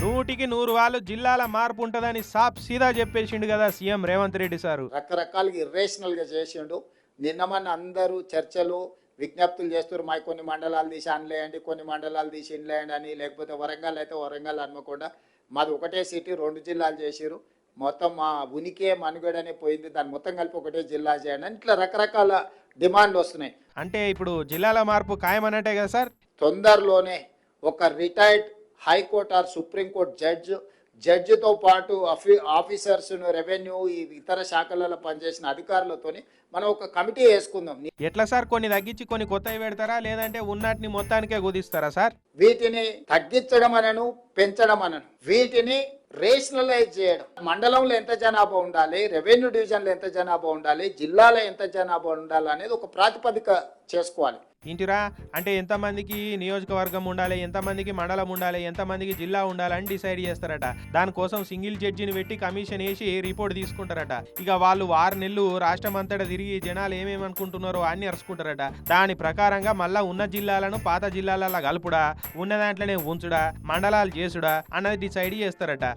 నూటికి 100 వాళ్ళు జిల్లాల మార్పు ఉంటదని సాప్ సీదా చెప్పేసిండు కదా సీఎం రేవంత్ రెడ్డి సారు. రకరకాలుగా ఇర్రేషనల్గా చేసిండు. నిన్న మన అందరూ చర్చలు విజ్ఞప్తులు చేస్తారు, మా కొన్ని మండలాలు తీసి అనలేయండి, కొన్ని మండలాలు తీసి ఇన్లేయండి అని, లేకపోతే వరంగల్ అయితే వరంగల్ హన్మకొండ, మాది ఒకటే సిటీ 2 జిల్లాలు చేసిరు, మొత్తం మా ఉనికే మనుగడనే పోయింది, దాన్ని మొత్తం కలిపి ఒకటే జిల్లా చేయండి అని ఇట్లా రకరకాల డిమాండ్లు వస్తున్నాయి. అంటే ఇప్పుడు జిల్లాల మార్పు ఖాయమన్నట్టే కదా సార్. తొందరలోనే ఒక రిటైర్డ్ హైకోర్టు ఆర్ సుప్రీంకోర్టు జడ్జితో పాటు ఆఫీసర్స్ను, రెవెన్యూ, ఈ ఇతర శాఖలలో పనిచేసిన అధికారులతోని మనం ఒక కమిటీ వేసుకుందాం. ఎట్లా సార్, కొన్ని తగ్గించి కొన్ని కొత్తవి పెడతారా, లేదంటే ఉన్నటిని మొత్తానికే కుదిస్తారా సార్? వీటిని తగ్గించడం అనను, పెంచడం అనను, వీటిని రేషనలైజ్ చేయడం. మండలంలో ఎంత జనాభా ఉండాలి, రెవెన్యూ డివిజన్లో ఎంత జనాభా ఉండాలి, జిల్లాలో ఎంత జనాభా ఉండాలి అనేది ఒక ప్రాతిపదిక చేసుకోవాలి. ఇంటిరా అంటే ఎంతమందికి నియోజకవర్గం ఉండాలి, ఎంతమందికి మండలం ఉండాలి, ఎంతమందికి జిల్లా ఉండాలని డిసైడ్ చేస్తారట. దానికోసం సింగిల్ జడ్జిని పెట్టి కమిషన్ వేసి రిపోర్ట్ తీసుకుంటారట. ఇక వాళ్ళు 6 నెలలు రాష్ట్రం అంతటా తిరిగి జనాలు ఏమేమి అనుకుంటున్నారో అన్ని అరుచుకుంటారట. దాని ప్రకారంగా మళ్ళా ఉన్న జిల్లాలను పాత జిల్లాలలో కలుపుడా, ఉన్న దాంట్లోనే ఉంచుడా, మండలాలు చేసుడా అన్నది డిసైడ్ చేస్తారట.